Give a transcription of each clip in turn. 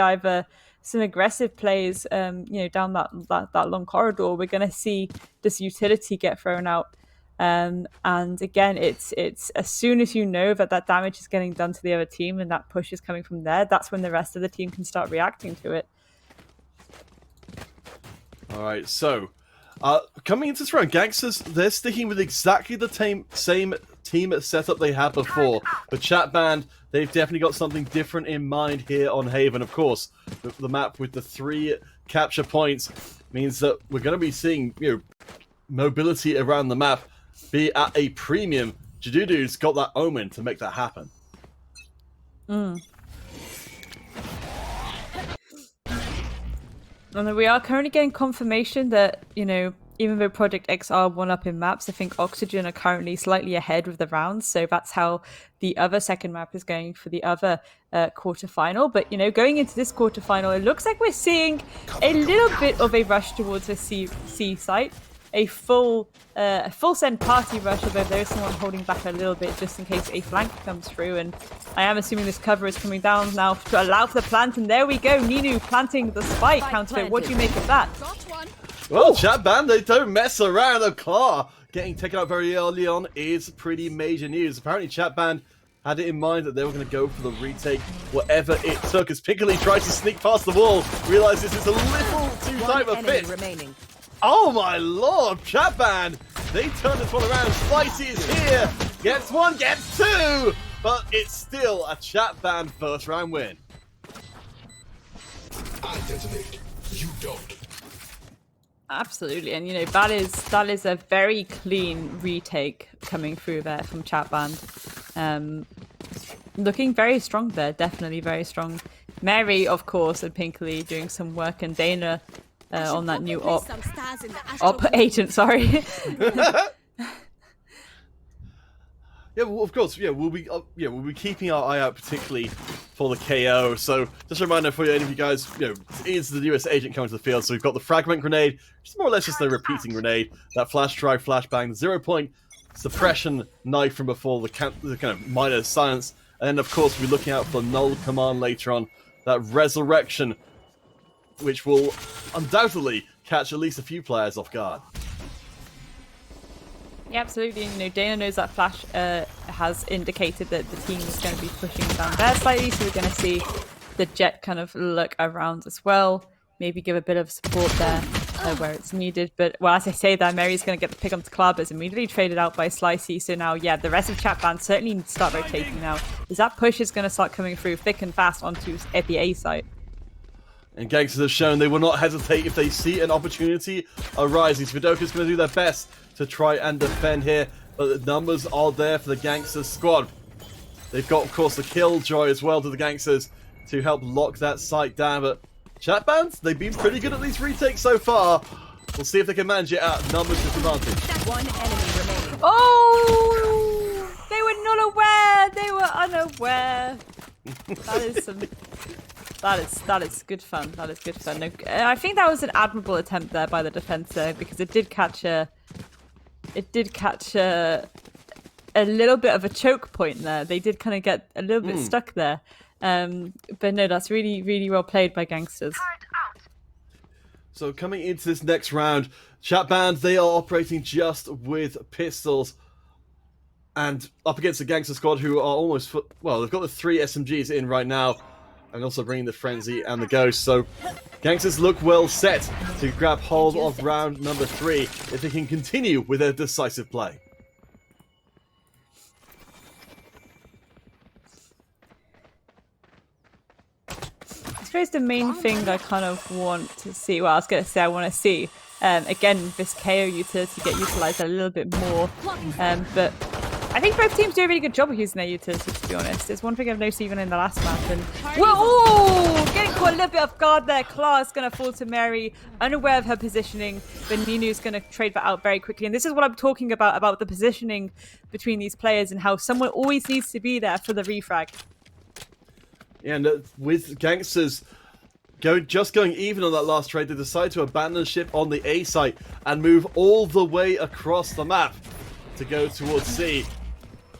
either some aggressive plays, down that long corridor, we're going to see this utility get thrown out. And again, it's as soon as you know that damage is getting done to the other team and that push is coming from there, that's when the rest of the team can start reacting to it. All right, so coming into this round, Gangsters, they're sticking with exactly the same team setup they had before. The chat band, they've definitely got something different in mind here on Haven. Of course, the map with the 3 capture points means that we're going to be seeing mobility around the map be at a premium. Jadudu's got that omen to make that happen. And we are currently getting confirmation that, even though Project X are one up in maps, I think Oxygen are currently slightly ahead with the rounds. So that's how the other second map is going for the other quarterfinal. But, going into this quarterfinal, it looks like we're seeing a little bit of a rush towards the C site. A full send party rush, although there is someone holding back a little bit just in case a flank comes through. And I am assuming this cover is coming down now to allow for the plant. And there we go, Ninu planting the spike counter. What do you make of that? Well, chat band, they don't mess around. The Claw getting taken out very early on is pretty major news. Apparently, chat band had it in mind that they were going to go for the retake, whatever it took. As Piccoli tries to sneak past the wall, realizes it's a little too tight a fit. Remaining. Oh my lord, chat band! They turn this one around. Spicy is here. Gets 1, gets 2, but it's still a chat band first round win. I detonate. You don't. Absolutely, and that is a very clean retake coming through there from chat band. Looking very strong there, definitely very strong. Mary, of course, and Pinkley doing some work, and Dana on that new op agent. Sorry. Yeah, well, of course. Yeah, we'll be keeping our eye out particularly for the KO. So just a reminder for any of you guys, is the newest agent coming to the field. So we've got the fragment grenade, which is more or less just a repeating grenade. That flash drive, flashbang, the 0-point suppression knife from before, the kind of minor silence, and then of course we'll be looking out for the null command later on. That resurrection, which will undoubtedly catch at least a few players off guard. Yeah, absolutely. Dana knows that flash has indicated that the team is going to be pushing down there slightly, so we're going to see the Jet kind of look around as well, maybe give a bit of support there where it's needed. But, well, as I say that, Mary's going to get the pick on the club, is immediately traded out by Slicey. So now, yeah, the rest of chat band certainly need to start rotating now, as that push is going to start coming through thick and fast onto the A site. And Gangsters have shown they will not hesitate if they see an opportunity arising. Svidoka's going to do their best to try and defend here, but the numbers are there for the Gangsters squad. They've got, of course, the Killjoy as well to the Gangsters to help lock that site down, but chat bands, they've been pretty good at these retakes so far. We'll see if they can manage it at numbers disadvantage. One enemy remaining. Oh! They were not aware! They were unaware. That is good fun. That is good fun. No, I think that was an admirable attempt there by the defense there, because it did catch a little bit of a choke point there. They did kind of get a little bit stuck there. But no, that's really, really well played by Gangsters. So coming into this next round, chat band, they are operating just with pistols. And up against the Gangster squad, who are almost, well, they've got the 3 SMGs in right now, and also bringing the Frenzy and the Ghost. So Gangsters look well set to grab hold of round number 3 if they can continue with their decisive play. I suppose the main thing I kind of want to see, well, I was going to say I want to see, again, this KO utility get utilised a little bit more, but I think both teams do a really good job of using their utility, to be honest. There's one thing I've noticed even in the last map. And whoa! Getting caught a little bit off guard there. Claw is going to fall to Mary, unaware of her positioning. But Ninu's going to trade that out very quickly. And this is what I'm talking about the positioning between these players and how someone always needs to be there for the refrag. Yeah, and with Gangsters going even on that last trade, they decide to abandon ship on the A site and move all the way across the map to go towards C.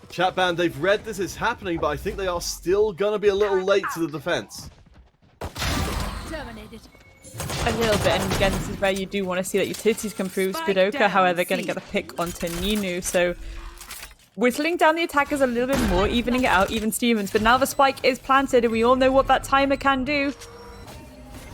Chat band, they've read this is happening, but I think they are still going to be a little late to the defense. Terminated. A little bit, and again, this is where you do want to see that utilities come through. Spidoka, however, going to get a pick onto Ninu, so whittling down the attackers a little bit more, evening it out, even Stevens. But now the spike is planted, and we all know what that timer can do.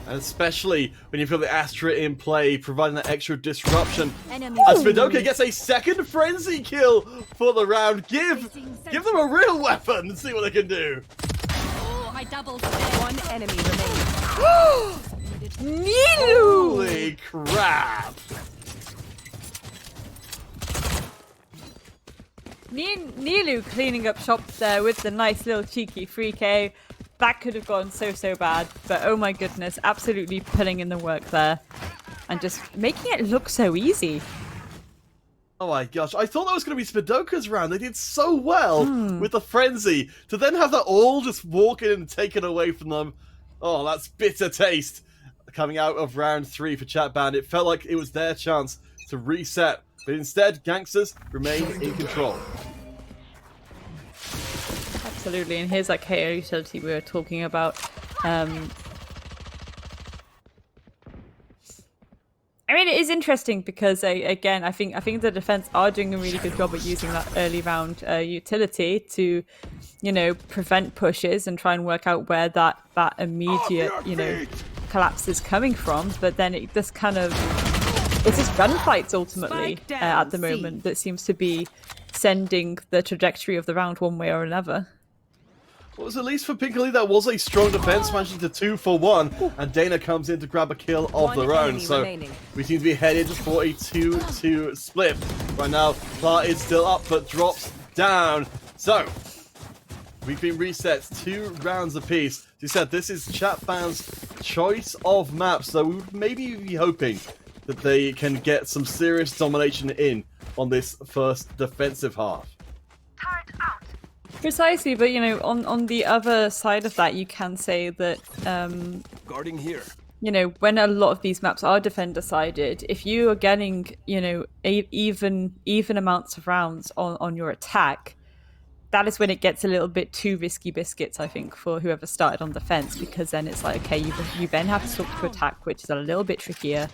And especially when you've got the Astra in play, providing that extra disruption. Enemy. As Spidoka gets a second frenzy kill for the round. Give them a real weapon and see what they can do. Oh, I doubled. One enemy remaining. Nilu! Holy crap! Nilu cleaning up shop there with the nice little cheeky 3k. That could have gone so bad, but oh my goodness, absolutely putting in the work there and just making it look so easy. Oh my gosh, I thought that was going to be Spidoka's round. They did so well with the frenzy. To then have that all just walk in and taken away from them. Oh, that's bitter taste coming out of round 3 for Chat Band. It felt like it was their chance to reset, but instead, Gangsters remain in control. Absolutely, and here's that KO utility we were talking about. I mean, it is interesting because, again, I think the defense are doing a really good job at using that early round utility to, you know, prevent pushes and try and work out where that immediate, you know, collapse is coming from. But then it just kind of, it's just gunfights ultimately at the moment that seems to be sending the trajectory of the round one way or another. Well, at least for Pinkley, that was a strong defense, managing to 2 for 1, and Dana comes in to grab a kill of their own. So we seem to be headed for a 2-2 split. Right now, Clark is still up, but drops down. So we've been reset 2 rounds apiece. As you said, this is Chat Band's choice of maps, so we would maybe be hoping that they can get some serious domination in on this first defensive half. Precisely, but you know, on the other side of that, you can say that Guarding here. you know, when a lot of these maps are defender sided, if you are getting, you know, even amounts of rounds on your attack, that is when it gets a little bit too risky biscuits, I think, for whoever started on defense, because then it's like, okay, you then have to switch to attack, which is a little bit trickier.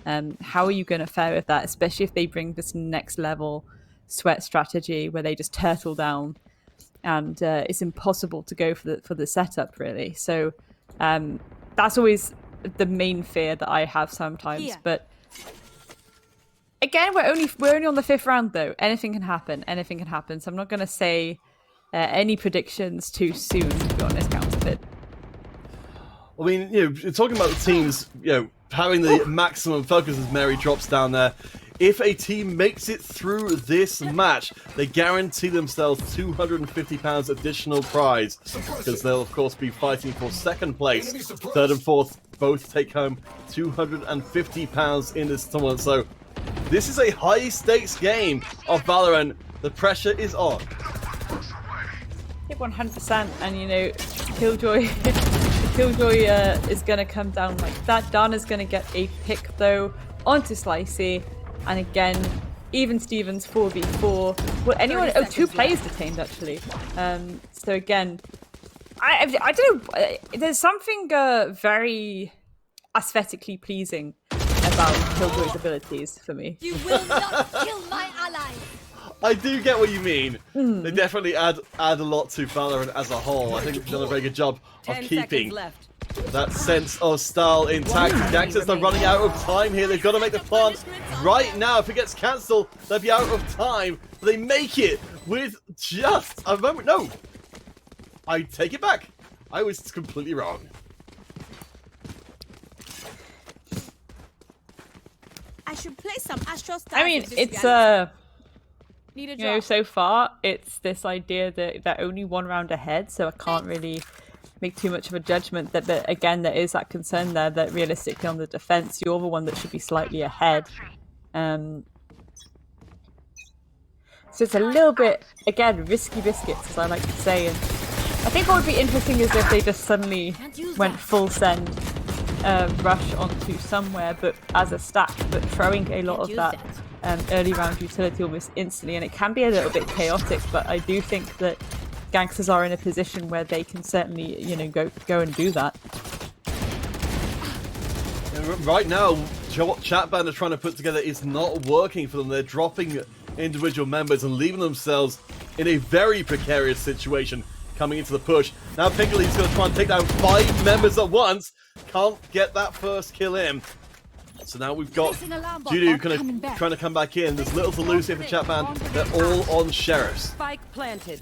How are you going to fare with that, especially if they bring this next level sweat strategy where they just turtle down? And it's impossible to go for the setup, really. So that's always the main fear that I have sometimes. Here. But again, we're only on the 5th round, though. Anything can happen. Anything can happen. So I'm not going to say any predictions too soon, to be honest, Counterfeit. I mean, you know, talking about the teams, you know, having the maximum focus as Mary drops down there. If a team makes it through this match, they guarantee themselves £250 additional prize, because they'll of course be fighting for 2nd place. 3rd and 4th both take home £250 in this tournament. So this is a high stakes game of Valorant. The pressure is on. Hit 100%, and you know, Killjoy is going to come down like that. Dana's going to get a pick though onto Slicey. And again, even Stevens 4v4. Well, anyone? Oh, 2 players detained actually. So again, I don't know. There's something very aesthetically pleasing about Killjoy's abilities for me. You will not kill my ally. I do get what you mean. They definitely add a lot to Valorant as a whole. I think they've done a very good job of 10 keeping seconds left. that sense of style intact. Gangsters are running out of time here. They've got to make the plant right now. If it gets cancelled, they'll be out of time. They make it with just a moment. No, I take it back. I was completely wrong. I should play some Astro Stars. I mean, with this it's reality. Need a you know, drop. so far it's this idea that they're only 1 round ahead, so I can't really make too much of a judgment. But again, there is that concern there that realistically on the defense, you're the one that should be slightly ahead. So it's a little bit, again, risky biscuits, as I like to say. And I think what would be interesting is if they just suddenly went full send rush onto somewhere, but as a stack, but throwing a lot of that early round utility almost instantly, and it can be a little bit chaotic. But I do think that Gangsters are in a position where they can certainly, you know, go and do that. right now, what Chat Band are trying to put together is not working for them. They're dropping individual members and leaving themselves in a very precarious situation coming into the push. Now Piggly's going to try and take down 5 members at once. Can't get that first kill in. So now we've got Judo kind of trying to come back in. There's little to lose here for Chat Band. They're all on Sheriffs. Spike planted.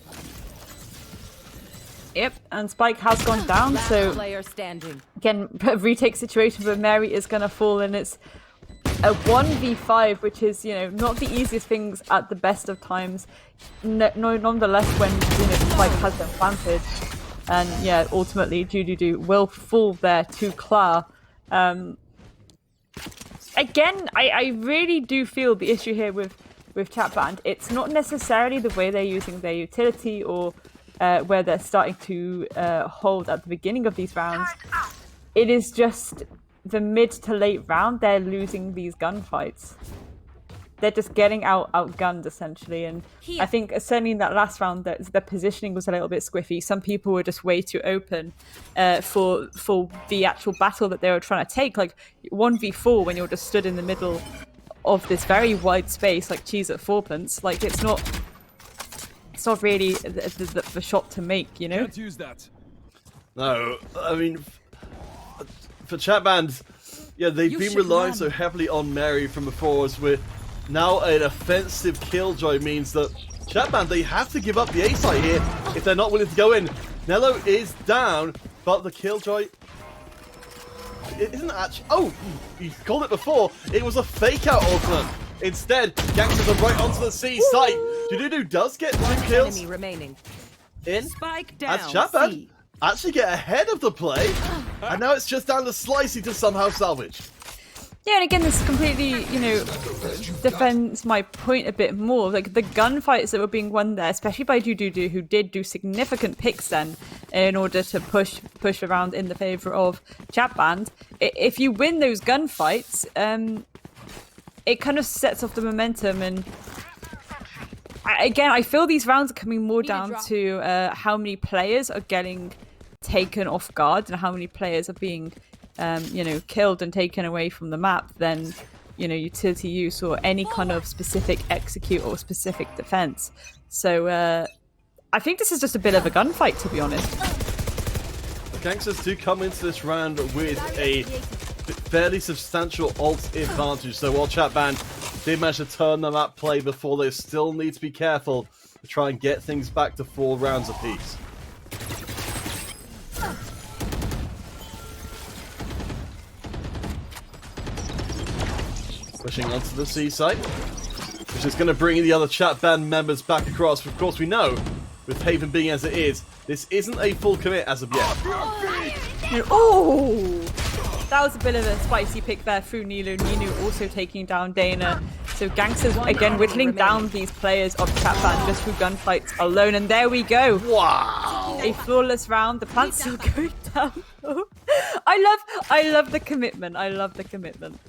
Yep, and Spike has gone down, Last so player standing. again, a retake situation where Mary is going to fall, and it's a 1v5, which is, you know, not the easiest things at the best of times. Nonetheless, when, you know, Spike has been planted, and yeah, ultimately Judo will fall there to Clara. Again, I really do feel the issue here with Chat Band. It's not necessarily the way they're using their utility or where they're starting to hold at the beginning of these rounds. It is just the mid to late round, they're losing these gunfights. They're just getting outgunned, essentially. And I think certainly in that last round, the positioning was a little bit squiffy. Some people were just way too open for the actual battle that they were trying to take. Like 1v4, when you're just stood in the middle of this very wide space, like cheese at fourpence, like it's not really the shot to make, you know? Can't use that. No, I mean, for Chat Band, yeah, they've been relying so heavily on Mary from before, as we're now an offensive killjoy means that Chat Band, they have to give up the A site here if they're not willing to go in. Nello is down, but the killjoy, it isn't actually, oh, he called it before, it was a fake out ultimate. Instead, Gangsters are right onto the C site. Judo does get 2 kills Enemy remaining. in. Spike down. As Chat Band C. actually get ahead of the play, and now it's just down to Slicey to somehow salvage. Yeah, and again, this completely, you know, defends my point a bit more. Like, the gunfights that were being won there, especially by Judo, who did do significant picks then in order to push around in the favour of Chat Band. If you win those gunfights, it kind of sets off the momentum. And again, I feel these rounds are coming more down to how many players are getting taken off guard and how many players are being you know, killed and taken away from the map than, you know, utility use or any kind of specific execute or specific defense. So I think this is just a bit of a gunfight, to be honest. The Gangsters do come into this round with a fairly substantial ult advantage. So while Chat Band did manage to turn the map play before, they still need to be careful to try and get things back to 4 rounds apiece. Pushing onto the C site, which is going to bring the other Chat Band members back across. Of course, we know, with Haven being as it is, this isn't a full commit as of yet. Oh! That was a bit of a spicy pick there through Nilu. Ninu also taking down Dana. So Gangsters, again, whittling down these players of Chat Band just through gunfights alone. And there we go. Wow! A flawless round. The plant's still going down. I love the commitment. I love the commitment.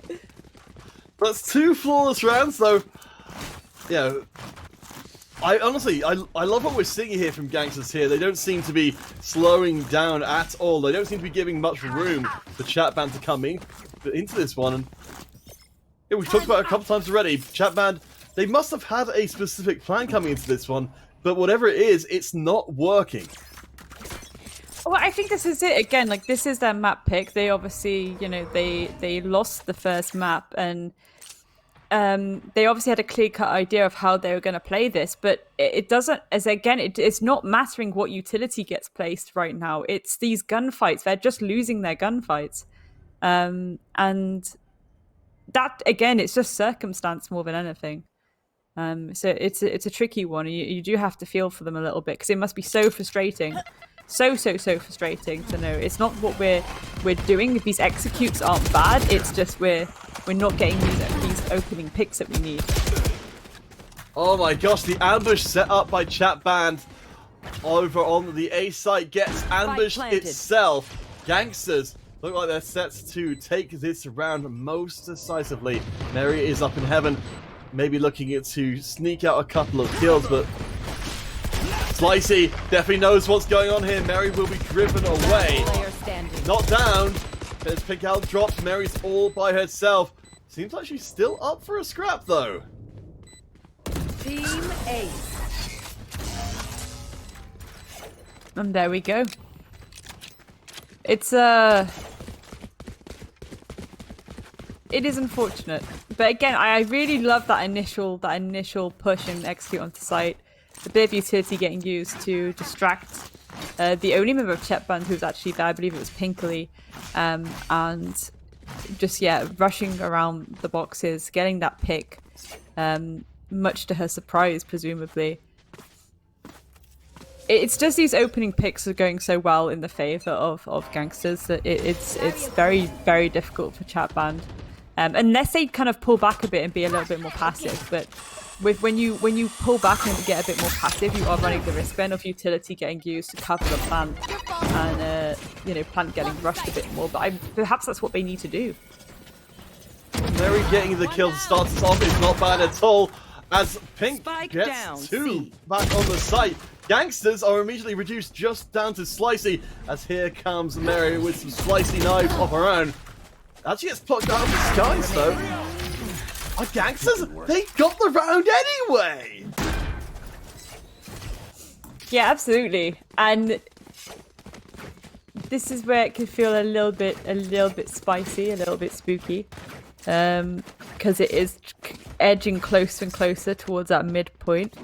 That's 2 flawless rounds, though. Yeah, I honestly love what we're seeing here from Gangsters here. They don't seem to be slowing down at all. They don't seem to be giving much room for Chat Band to come into this one. And yeah, we've talked about it a couple times already. Chat Band, they must have had a specific plan coming into this one, but whatever it is, it's not working. Well, I think this is it again. Like, this is their map pick. They obviously, you know, they lost the first map, and they obviously had a clear-cut idea of how they were going to play this. But it doesn't. As again, it's not mattering what utility gets placed right now. It's these gunfights. They're just losing their gunfights, and that again, it's just circumstance more than anything. So it's a tricky one. You do have to feel for them a little bit, because it must be so frustrating. So frustrating to know it's not what we're doing. These executes aren't bad. It's just we're not getting these opening picks that we need. Oh my gosh, the ambush set up by Chat Band over on the A site gets ambushed itself. Gangsters look like they're set to take this round most decisively. Mary is up in heaven, maybe looking to sneak out a couple of kills, but Slicey definitely knows what's going on here. Mary will be driven away. Not down. There's pick out, drops. Mary's all by herself. Seems like she's still up for a scrap, though. Team Ace. And there we go. It is unfortunate, but again, I really love that initial push and execute onto site. The bit of utility getting used to distract the only member of Chet Band who was actually there. I believe it was Pinkley, and just rushing around the boxes, getting that pick, much to her surprise, presumably. It's just these opening picks are going so well in the favor of Gangsters that it's very, very difficult for Chat Band. Unless they kind of pull back a bit and be a little bit more passive, but when you pull back and get a bit more passive, you are running the risk then of utility getting used to cover the plant, and plant getting rushed a bit more. But perhaps that's what they need to do. Mary getting the kill to start us off is not bad at all, as Pink Spike gets down, two C. back on the site. Gangsters are immediately reduced just down to Slicey, as here comes Mary with some Slicey knives of her own. Actually gets plucked out of the skies, though. Our Gangsters, they got the round anyway! Yeah, absolutely. And this is where it could feel a little bit spicy, a little bit spooky, because it is edging closer and closer towards that midpoint.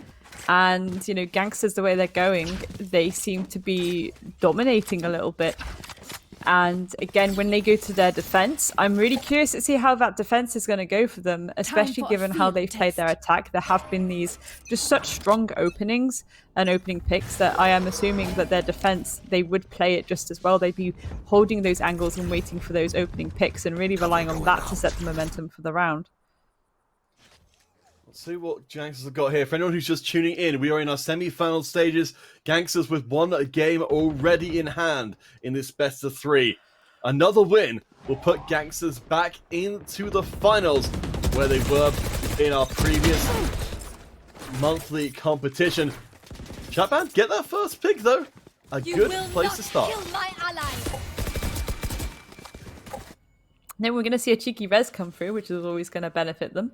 And Gangsters, the way they're going, they seem to be dominating a little bit. And again, when they go to their defense, I'm really curious to see how that defense is going to go for them, especially given how they've played their attack. There have been these just such strong openings and opening picks that I am assuming that their defense, they would play it just as well. They'd be holding those angles and waiting for those opening picks and really relying on that to set the momentum for the round. Let's see what Gangsters have got here. For anyone who's just tuning in, we are in our semi-final stages. Gangsters with one game already in hand in this best of three. Another win will put Gangsters back into the finals where they were in our previous monthly competition. Chatband, get that first pick though. A good place to start. Kill my ally. Then we're going to see a cheeky res come through, which is always going to benefit them.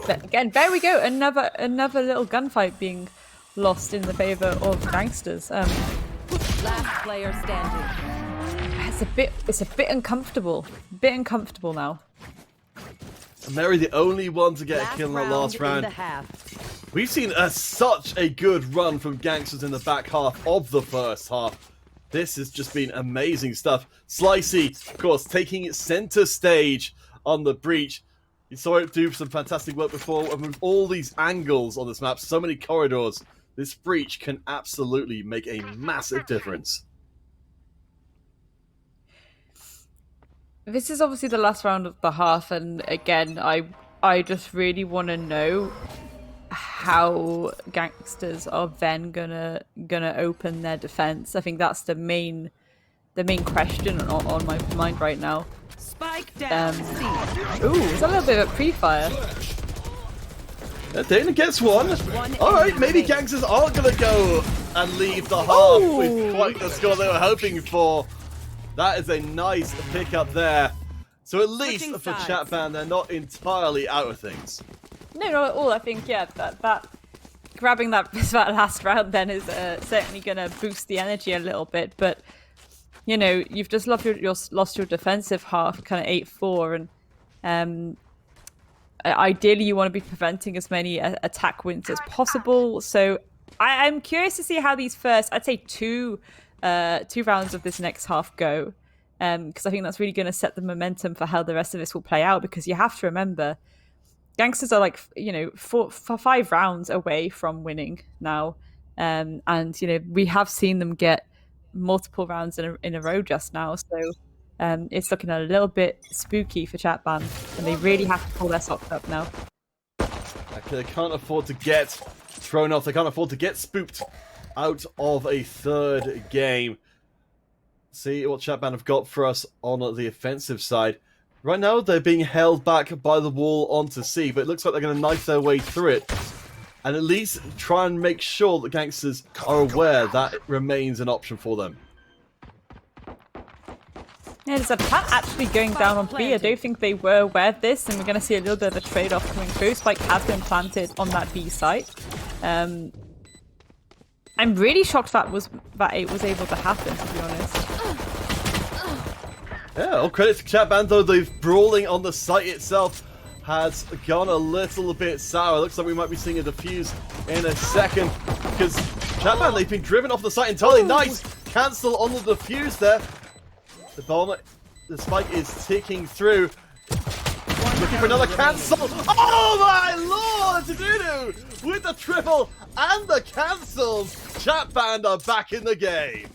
But again, there we go. Another little gunfight being lost in the favor of Gangsters. Last player standing. It's a bit uncomfortable. Bit uncomfortable now. Mary, the only one to get a kill in that last round. We've seen such a good run from Gangsters in the back half of the first half. This has just been amazing stuff. Slicey, of course, taking center stage on the breach. You saw it do some fantastic work before, and with all these angles on this map, so many corridors, this breach can absolutely make a massive difference. This is obviously the last round of the half, and again, I just really want to know how Gangsters are then gonna open their defense. I think that's the main question on my mind right now. Spike down. Ooh, it's a little bit of a pre-fire. Dana gets one. Alright, maybe Gangsters aren't going to go and leave the half with quite the score they were hoping for. That is a nice pick-up there. So at least for Chatband, they're not entirely out of things. No, not at all. I think, yeah, that grabbing that last round then is certainly going to boost the energy a little bit, but you've just lost your defensive half, kind of 8-4, and ideally you want to be preventing as many attack wins as possible. So I'm curious to see how these first, I'd say two rounds of this next half go, because I think that's really going to set the momentum for how the rest of this will play out, because you have to remember, Gangsters are like, 5 rounds away from winning now, and we have seen them get multiple rounds in a row just now, so it's looking a little bit spooky for Chatband, and they really have to pull their socks up now. They can't afford to get thrown off. They can't afford to get spooked out of a third game. See what Chatband have got for us on the offensive side. Right now, they're being held back by the wall onto C, but it looks like they're going to knife their way through it. And at least try and make sure that Gangsters are aware that it remains an option for them. Yeah, there's a plant actually going down on B. I don't think they were aware of this, and we're going to see a little bit of a trade-off coming through. Spike has been planted on that B site. I'm really shocked that it was able to happen, to be honest. Yeah, all credit to Chatban, though the brawling on the site itself has gone a little bit sour. Looks like we might be seeing a defuse in a second, because Chatban, they've been driven off the site entirely. Nice cancel on the defuse there. The bomb, the spike is ticking through. Looking for another cancel. Oh my lord! Dudu with the triple and the cancels. Chatband are back in the game.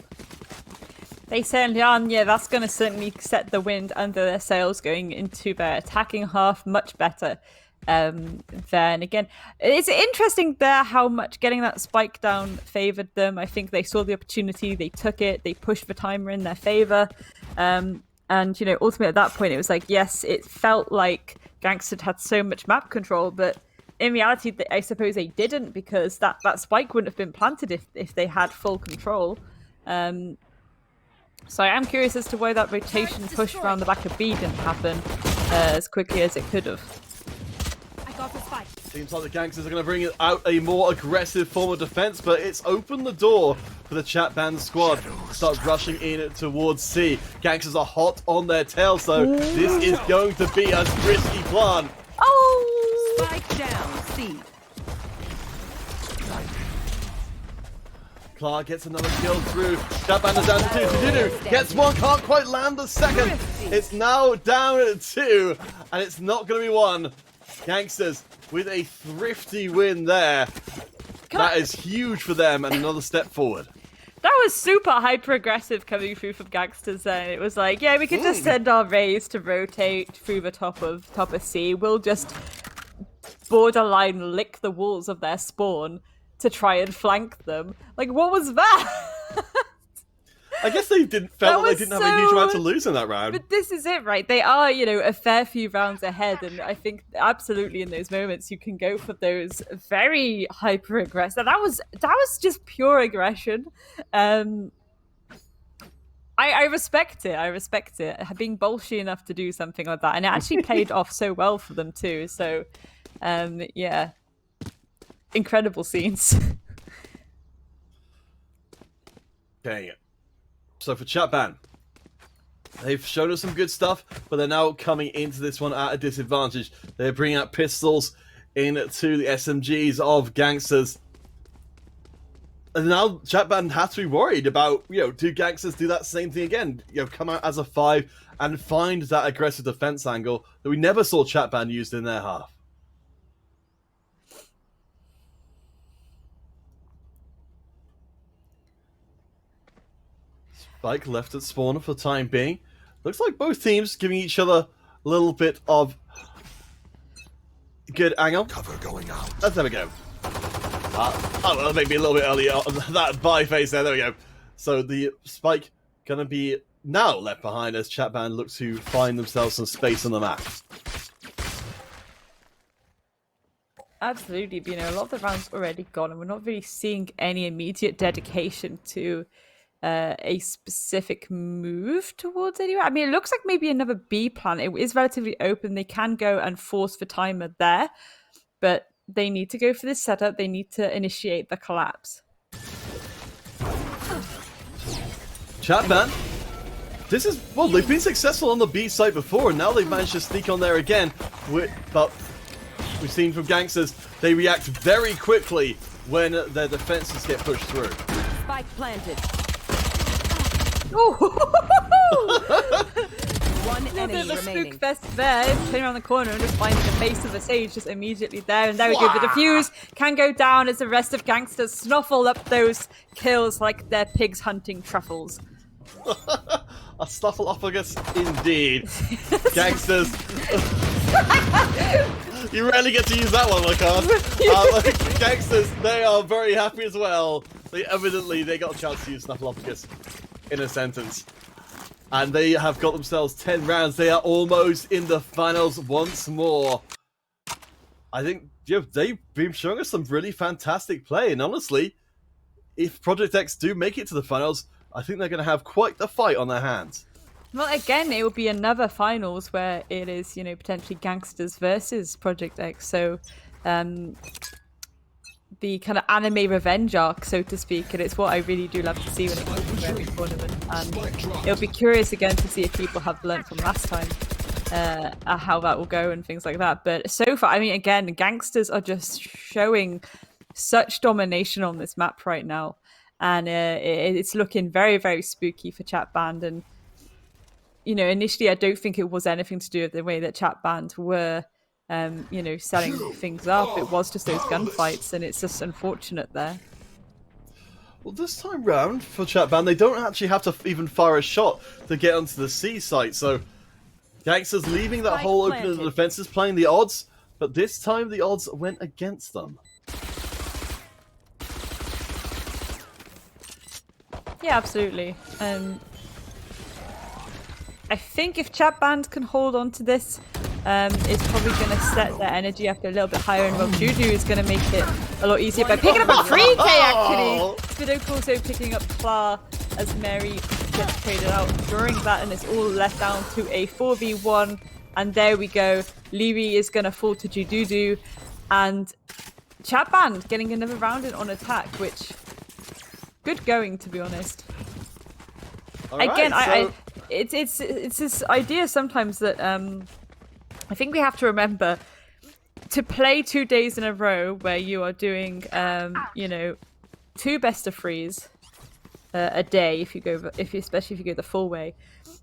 They certainly are, and yeah, that's going to certainly set the wind under their sails going into their attacking half much better. Then again, it's interesting there how much getting that spike down favoured them. I think they saw the opportunity, they took it, they pushed the timer in their favour. And, you know, ultimately at that point, it was like, yes, it felt like Gangster had so much map control, but in reality, I suppose they didn't, because that spike wouldn't have been planted if they had full control. So I am curious as to why that rotation push around the back of B didn't happen as quickly as it could have. I got the spike. Seems like the Gangsters are going to bring out a more aggressive form of defense, but it's opened the door for the Chatban squad to start rushing in towards C. Gangsters are hot on their tail, so this is going to be a risky plan. Oh! Spike down, C. Clark gets another kill through. Chatban is down to 2. Dudu gets one, can't quite land the second. It's now down at 2, and it's not going to be one. Gangsters with a thrifty win there. That is huge for them, and another step forward. That was super hyper aggressive coming through from Gangsters then. It was like, yeah, we could just send our rays to rotate through the top of C. We'll just borderline lick the walls of their spawn to try and flank them. Like, what was that? I guess they felt like they didn't have a huge amount to lose in that round. But this is it, right? They are, you know, a fair few rounds ahead, and I think absolutely in those moments you can go for those very hyper aggressive. That was just pure aggression. I respect it. I respect it. Being bolshy enough to do something like that, and it actually paid off so well for them too. So, yeah, incredible scenes. Okay. So for Chatban, they've shown us some good stuff, but they're now coming into this one at a disadvantage. They're bringing out pistols into the SMGs of Gangsters. And now Chatban has to be worried about, you know, do Gangsters do that same thing again? You know, come out as a 5 and find that aggressive defense angle that we never saw Chatban used in their half. Spike left at spawn for the time being. Looks like both teams giving each other a little bit of good angle. Cover going out. There we go. Oh, well, maybe a little bit earlier on that buy face there. There we go. So the Spike going to be now left behind as Chatban look to find themselves some space on the map. Absolutely, but, you know, a lot of the rounds already gone, and we're not really seeing any immediate dedication to a specific move towards anywhere. I mean, it looks like maybe another B plan. It is relatively open. They can go and force the timer there, but they need to go for this setup. They need to initiate the collapse. Chatban, this is, well, they've been successful on the B site before, and now they've managed to sneak on there again. But we've seen from Gangsters, they react very quickly when their defenses get pushed through. Spike planted. One enemy The remaining. spook fest there, turn around the corner and just finding the face of the sage just immediately there. And there we go. The defuse can go down as the rest of Gangsters snuffle up those kills like they're pigs hunting truffles. A snuffleupagus indeed. Gangsters. You rarely get to use that one, my card. Gangsters, they are very happy as well. They got a chance to use snuffleupagus in a sentence. And they have got themselves 10 rounds. They are almost in the finals once more. I think, you know, they've been showing us some really fantastic play. And honestly, if Project X do make it to the finals, I think they're going to have quite the fight on their hands. Well, again, it will be another finals where it is, you know, potentially Gangsters versus Project X. So, the kind of anime revenge arc, so to speak, and it's what I really do love to see when it comes to every tournament. And it'll be curious again to see if people have learnt from last time how that will go and things like that. But so far, I mean, again, Gangsters are just showing such domination on this map right now, and it's looking very, very spooky for Chat Band. And you know, initially, I don't think it was anything to do with the way that Chat Band were, you know, setting things up. It was just those gunfights, and it's just unfortunate there. Well, this time round for Chat Band, they don't actually have to even fire a shot to get onto the C site. So, Gangsters leaving that hole open in the defenses, playing the odds, but this time the odds went against them. Yeah, absolutely. I think if Chat Band can hold on to this, it's probably going to set their energy up a little bit higher, and Juju is going to make it a lot easier by picking up a 3K, actually! Spidok also picking up Klar as Mary gets traded out during that, and it's all left down to a 4v1. And there we go. Leary is going to fall to Jududu, and Chat Band getting another round in on attack, which... good going, to be honest. Again, it's this idea sometimes that I think we have to remember to play 2 days in a row where you are doing you know, 2 best of 3s a day especially if you go the full way.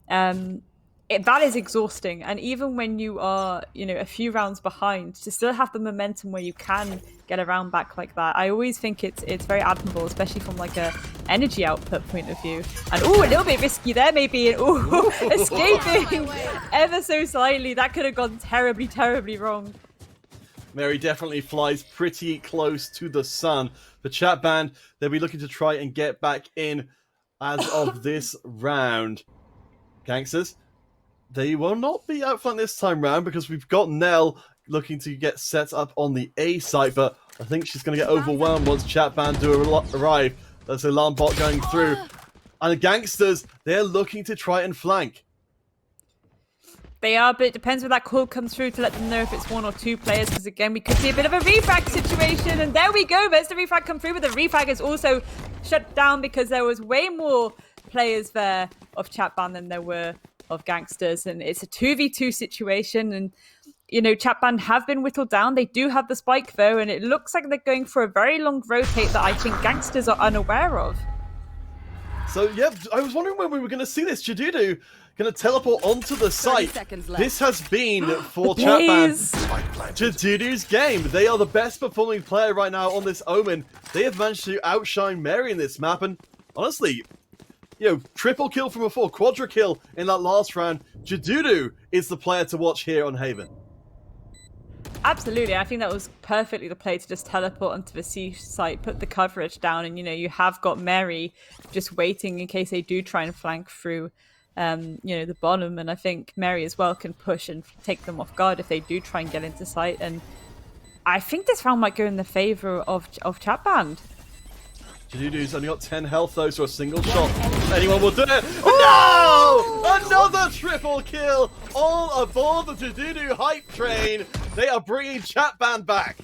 That is exhausting, and even when you are, you know, a few rounds behind, to still have the momentum where you can get a round back like that, I always think it's very admirable, especially from like a energy output point of view. And a little bit risky there maybe, and escaping ever so slightly. That could have gone terribly, terribly wrong. Mary definitely flies pretty close to the sun. The Chat Band, they'll be looking to try and get back in as of this round. Gangsters, they will not be out front this time round because we've got Nell looking to get set up on the A site, but I think she's going to get overwhelmed once Chat Band do arrive. There's an alarm bot going through. And the Gangsters, they're looking to try and flank. They are, but it depends when that call comes through to let them know if it's 1 or 2 players, because again, we could see a bit of a refrag situation, and there we go. There's the refrag come through, but the refrag is also shut down because there was way more players there of Chat Band than there were of Gangsters, and it's a 2v2 situation. And you know, Chat Band have been whittled down. They do have the spike though, and it looks like they're going for a very long rotate that I think Gangsters are unaware of. So yeah, I was wondering when we were going to see this. Jududu going to teleport onto the site. This has been for Chat Band Jududu's game. They are the best performing player right now on this Omen. They have managed to outshine Mary in this map, and honestly, you know, triple kill from before, quadra kill in that last round. Jududu is the player to watch here on Haven. Absolutely, I think that was perfectly the play to just teleport onto the C site, put the coverage down, and you know, you have got Mary just waiting in case they do try and flank through, you know, the bottom. And I think Mary as well can push and take them off guard if they do try and get into sight. And I think this round might go in the favor of Chat Band. Jududu's only got 10 health though, so a single shot, anyone will do it. No! Another triple kill! All aboard the Jududu hype train. They are bringing Chat Band back.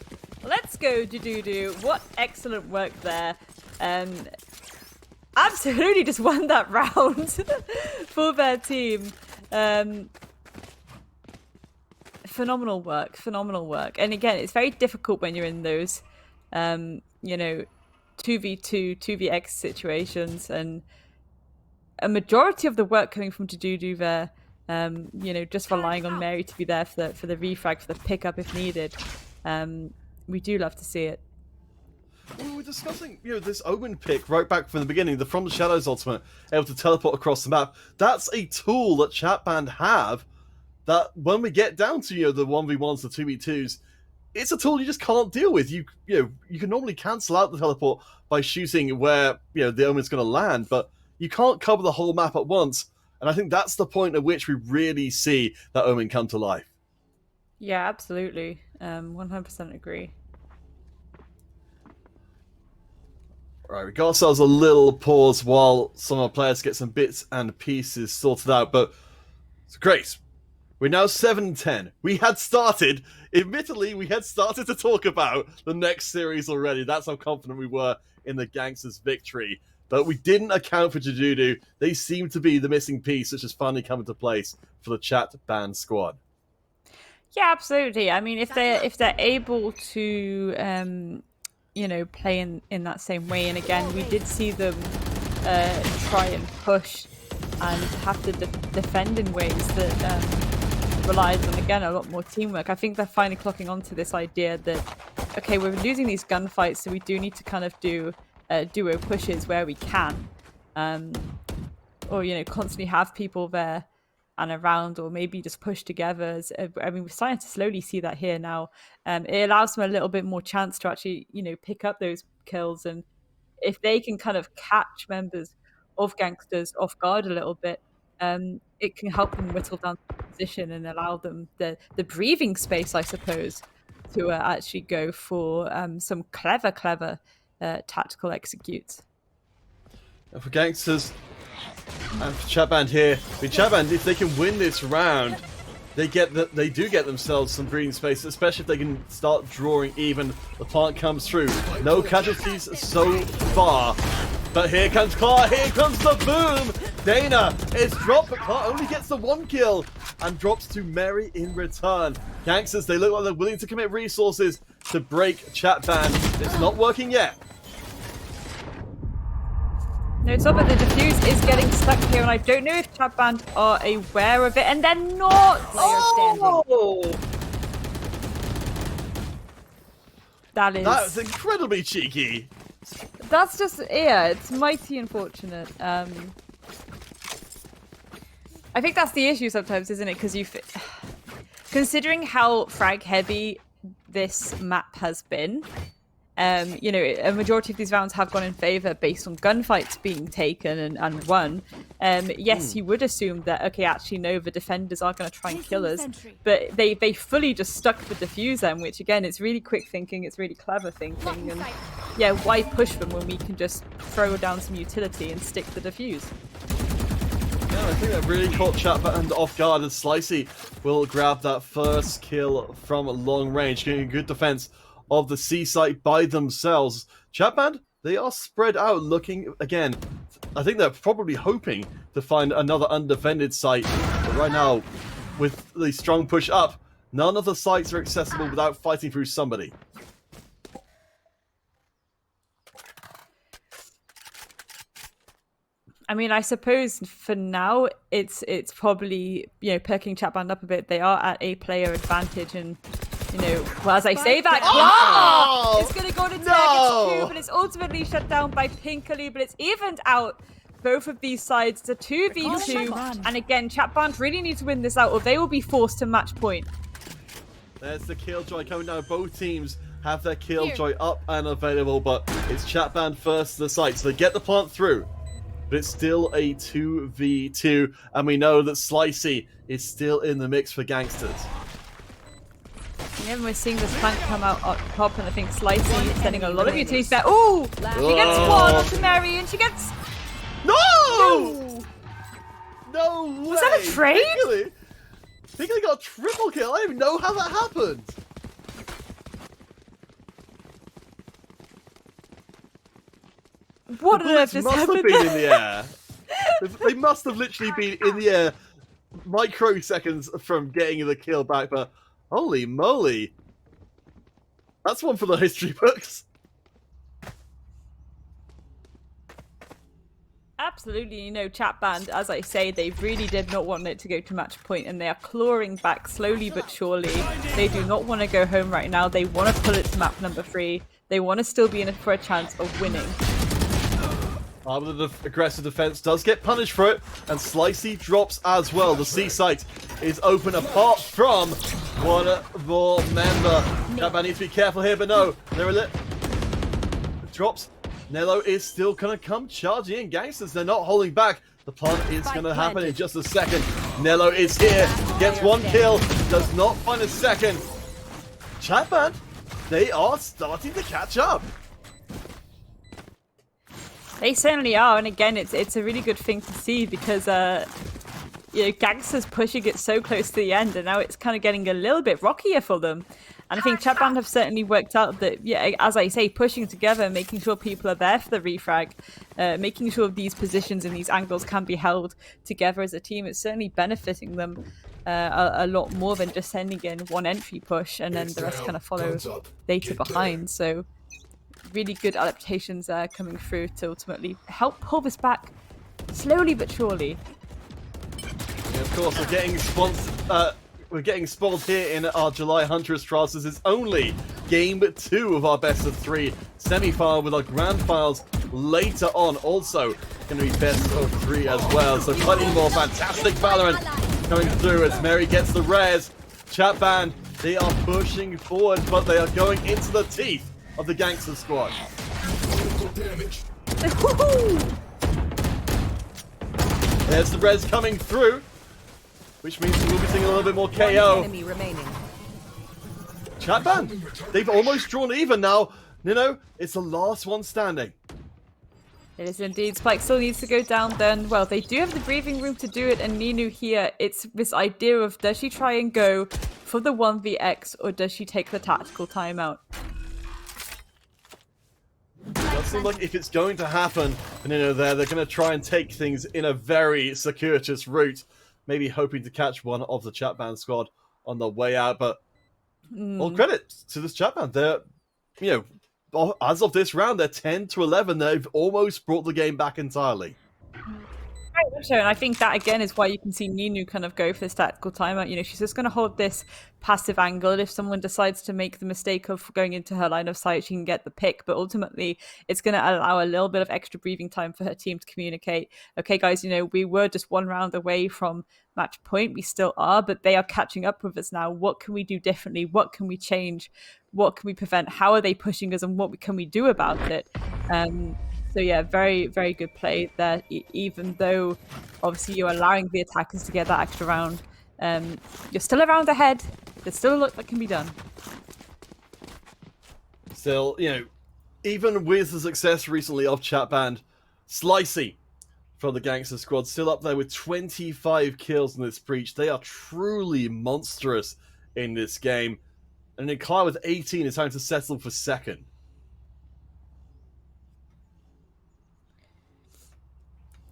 Let's go, Jududu. What excellent work there. Absolutely just won that round for their team. Phenomenal work, phenomenal work. And again, it's very difficult when you're in those, you know, 2v2, 2vx situations, and a majority of the work coming from Jududu there, you know, just relying on Mary to be there for the refrag, for the pickup if needed. We do love to see it. Well, we were discussing, you know, this Omen pick right back from the beginning, the From the Shadows ultimate, able to teleport across the map. That's a tool that Chat Band have that when we get down to, you know, the 1v1s, the 2v2s, it's a tool you just can't deal with. You know, you can normally cancel out the teleport by shooting where, you know, the Omen's going to land, but you can't cover the whole map at once. And I think that's the point at which we really see that Omen come to life. Yeah, absolutely. 100% agree. Right, we got ourselves a little pause while some of our players get some bits and pieces sorted out, but it's great. We're now 7-10. We had started, admittedly, we had started to talk about the next series already. That's how confident we were in the Gangsters' victory. But we didn't account for Jujudu. They seem to be the missing piece, which has finally come into place for the chat ban squad. Yeah, absolutely. I mean, if they're able to, you know, play in that same way, and again, we did see them try and push and have to defend in ways that relies on, again, a lot more teamwork. I think they're finally clocking onto this idea that, okay, we're losing these gunfights, so we do need to kind of do duo pushes where we can, or, you know, constantly have people there and around, or maybe just push together. I mean, we're starting to slowly see that here now. It allows them a little bit more chance to actually, you know, pick up those kills, and if they can kind of catch members of Gangsters off guard a little bit, it can help them whittle down the position and allow them the breathing space, I suppose, to actually go for some clever tactical executes. And for Gangsters, and for Chatband here, with Chatband, if they can win this round, they do get themselves some breathing space, especially if they can start drawing even. The plant comes through. No casualties so far. But here comes Clark, here comes the boom! Dana is dropped, but Clark only gets the 1 kill and drops to Mary in return. Gangsters, they look like they're willing to commit resources to break Chatband. It's not working yet. No, it's not, but the defuse is getting stuck here, and I don't know if Chatband are aware of it, and they're not! Oh! That's That's incredibly cheeky. just, yeah, it's mighty unfortunate. I think that's the issue sometimes, isn't it? Because considering how frag heavy this map has been, you know, a majority of these rounds have gone in favor based on gunfights being taken and won. Yes, you would assume that, okay, actually, no, the defenders are going to try and kill us, but they fully just stuck the defuse them, which, again, it's really quick thinking, it's really clever thinking, and yeah, why push them when we can just throw down some utility and stick the defuse? Yeah, I think that really caught Chatband off guard, and Slicey will grab that first kill from long range, getting a good defense of the C site by themselves. Chatband, they are spread out looking, again, I think they're probably hoping to find another undefended site. But right now, with the strong push up, none of the sites are accessible without fighting through somebody. I mean, I suppose for now, it's probably, you know, perking Chatband up a bit. They are at a player advantage, and you know, well, as I say that, Oh! it's going to go to tag, No! it's 2, but it's ultimately shut down by Pinkerly, but it's evened out both of these sides. It's a 2v2, and again, Chatband really need to win this out, or they will be forced to match point. There's the Killjoy coming down. Both teams have their Killjoy up and available, but it's Chatband first to the site, so they get the plant through. But it's still a 2v2, and we know that Slicey is still in the mix for Gangsters. Yeah, and we're seeing this plant come out up top, and I think Slicey is sending a lot of utilities there. Ooh! She gets one onto Mary, and she gets... No! No way! Was that a trade? Pinkerly got a triple kill. I don't even know how that happened. What The on earth bullets just must have happened? been in the air. They must have literally been in the air microseconds from getting the kill back, but holy moly. That's one for the history books. Absolutely, you know, Chatband, as I say, they really did not want it to go to match point, and they are clawing back slowly but surely. They do not want to go home right now. They want to pull it to map number 3. They want to still be in it for a chance of winning. The aggressive defense does get punished for it, and Slicey drops as well. The C site is open apart from one more member. Chatband needs to be careful here, but no, they're a little... Drops. Nello is still going to come charging in. Gangsters, they're not holding back. The plant is going to happen in just a second. Nello is here, gets 1 kill, does not find a second. Chatband, they are starting to catch up. They certainly are, and again, it's a really good thing to see because Gangster's pushing it so close to the end, and now it's kind of getting a little bit rockier for them. And I think Chatband have certainly worked out that, yeah, as I say, pushing together, making sure people are there for the refrag, making sure these positions and these angles can be held together as a team. It's certainly benefiting them a lot more than just sending in one entry push and then the rest kind of follow later behind. So really good adaptations coming through to ultimately help pull this back slowly but surely. And of course, we're getting spoiled here in our July Huntress trials. This is only game 2 of our best of 3 semi-final, with our grand finals later on. Also going to be best of 3 as well. So plenty more fantastic Valorant coming through as Mary gets the res. Chatband, they are pushing forward, but they are going into the teeth of the Gangster squad. There's the res coming through, which means we'll be seeing a little bit more KO. Enemy remaining. Chatband, they've almost drawn even now. It's the last one standing. It is indeed. Spike still needs to go down then. Well, they do have the breathing room to do it, and Ninu here, it's this idea of does she try and go for the 1vx or does she take the tactical timeout? It does seem like if it's going to happen, they're going to try and take things in a very circuitous route, maybe hoping to catch one of the Chatband squad on the way out. But all credit to this Chatband. They're, as of this round, they're 10-11. They've almost brought the game back entirely. And I think that again is why you can see Ninu kind of go for this tactical timeout. She's just going to hold this passive angle. If someone decides to make the mistake of going into her line of sight, she can get the pick. But ultimately, it's going to allow a little bit of extra breathing time for her team to communicate. Okay, guys, we were just one round away from match point. We still are, but they are catching up with us now. What can we do differently? What can we change? What can we prevent? How are they pushing us? And what can we do about it? So yeah, very, very good play there. Even though, obviously, you're allowing the attackers to get that extra round, you're still a round ahead. There's still a lot that can be done. Still, even with the success recently of Chatband, Slicey from the Gangster squad still up there with 25 kills in this breach. They are truly monstrous in this game. And then Claire with 18 is having to settle for second.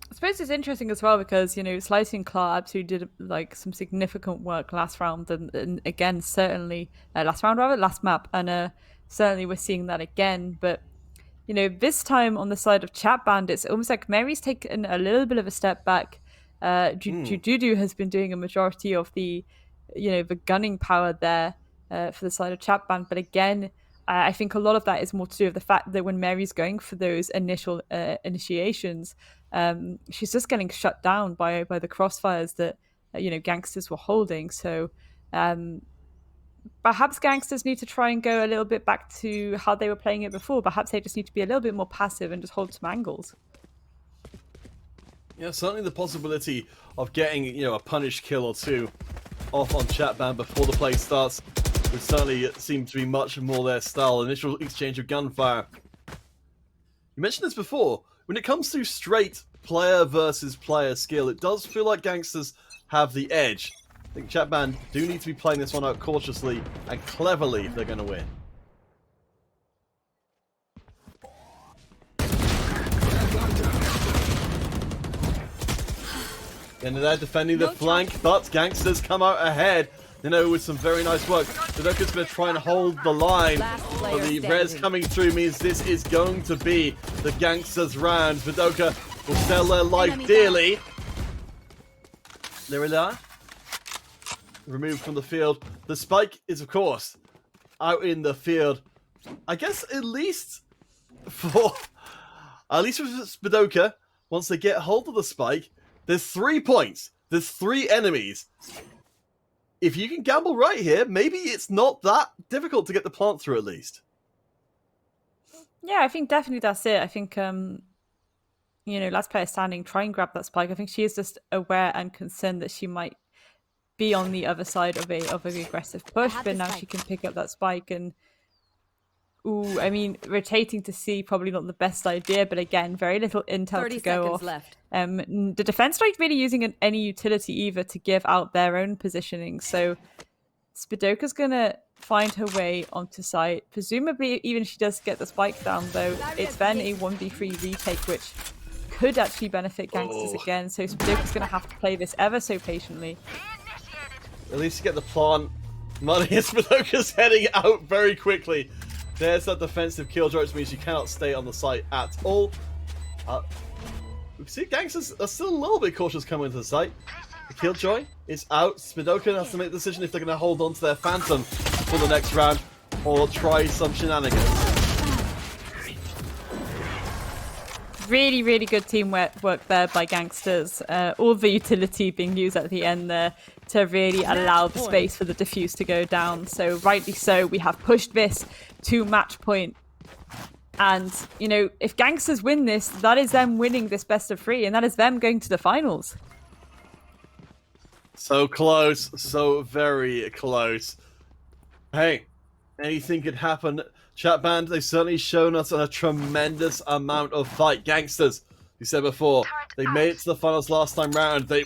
I suppose it's interesting as well because, Slicey and Clark absolutely did some significant work last round and again, certainly, last map, and certainly we're seeing that again. But, this time on the side of Chatband, it's almost like Mary's taken a little bit of a step back. Juju has been doing a majority of the gunning power there for the side of Chatband. But again, I think a lot of that is more to do with the fact that when Mary's going for those initial initiations, she's just getting shut down by the crossfires that Gangsters were holding. So perhaps Gangsters need to try and go a little bit back to how they were playing it before. Perhaps they just need to be a little bit more passive and just hold some angles. Yeah, certainly the possibility of getting a punish kill or two off on Chatband before the play starts would certainly seem to be much more their style. Initial exchange of gunfire. You mentioned this before. When it comes to straight player versus player skill, it does feel like Gangsters have the edge. I think Chatband do need to be playing this one out cautiously and cleverly if they're going to win. And they're defending the flank, but Gangsters come out ahead. With some very nice work. Vidoka's going to try and hold the line. But the res coming through means this is going to be the Gangsters round. Vidoka will sell their life dearly. Lirila removed from the field. The spike is, of course, out in the field. I guess at least with Vidoka, once they get hold of the spike, there's 3 points. There's 3 enemies. If you can gamble right here, maybe it's not that difficult to get the plant through at least. Yeah, I think definitely that's it. I think, last player standing, try and grab that spike. I think she is just aware and concerned that she might be on the other side of an aggressive push, but now she can pick up that spike and Ooh, I mean, rotating to C probably not the best idea, but again, very little intel 30 to go seconds off. left. The defense not really using any utility either to give out their own positioning. So Spidoka's gonna find her way onto site. Presumably, even if she does get the spike down, though, it's then a 1v3 retake, which could actually benefit Gangsters again. So Spidoka's gonna have to play this ever so patiently. At least you get the plant money. Spidoka's heading out very quickly. There's that defensive killjoy, which means you cannot stay on the site at all. We see Gangsters are still a little bit cautious coming into the site. The killjoy is out. Spidoka has to make the decision if they're going to hold on to their Phantom for the next round or try some shenanigans. Really, really good teamwork there by Gangsters. All the utility being used at the end there to really allow the space for the defuse to go down. So rightly so, we have pushed this to match point. And, you know, if Gangsters win this, that is them winning this best of 3, and that is them going to the finals. So close, so very close. Hey, anything could happen. Chat band, they've certainly shown us a tremendous amount of fight. Gangsters, you said before, they made it to the finals last time round. They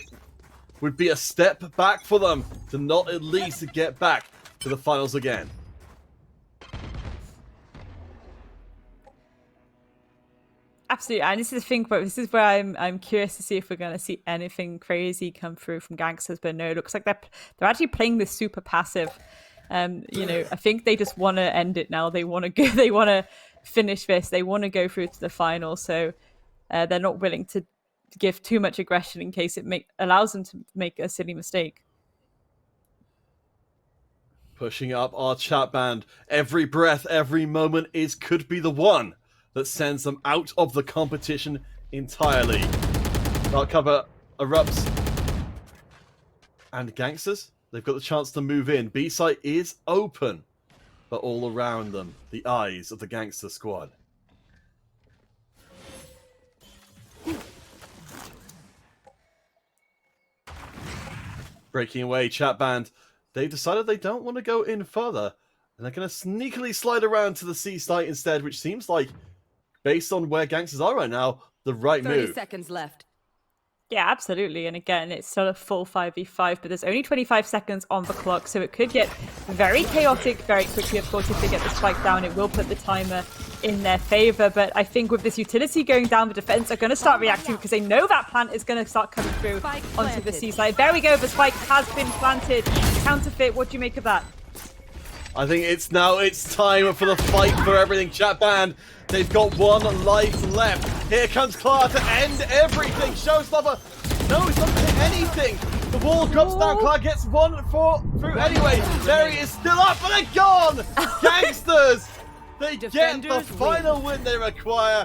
would be a step back for them to not at least get back to the finals again. Absolutely, and this is the thing, but this is where I'm curious to see if we're going to see anything crazy come through from Gangsters. But no, it looks like they're actually playing this super passive. You know, I think they just want to end it now. They want to go. They want to finish this. They want to go through to the final. So they're not willing to give too much aggression in case it allows them to make a silly mistake. Pushing up our chat band. Every breath, every moment could be the one that sends them out of the competition entirely. Dark cover erupts. And Gangsters, they've got the chance to move in. B site is open, but all around them, the eyes of the Gangster squad. Breaking away, chat band. They've decided they don't want to go in further, and they're going to sneakily slide around to the C site instead, which seems like, based on where Gangsters are right now, the right 30 move. seconds left. Yeah, absolutely. And again, it's still a full 5v5, but there's only 25 seconds on the clock, so it could get very chaotic very quickly. Of course, if they get the spike down, it will put the timer in their favor. But I think with this utility going down, the defense are going to start reacting because they know that plant is going to start coming through onto the C side. There we go. The spike has been planted. Counterfeit. What do you make of that? I think it's time for the fight for everything, chat band. They've got one life left. Here comes Clara to end everything. Showstopper. No, it's not doing anything. The wall drops down. Clara gets one through anyway. Barry is still up, and they're gone. Gangsters. They get the final win they require.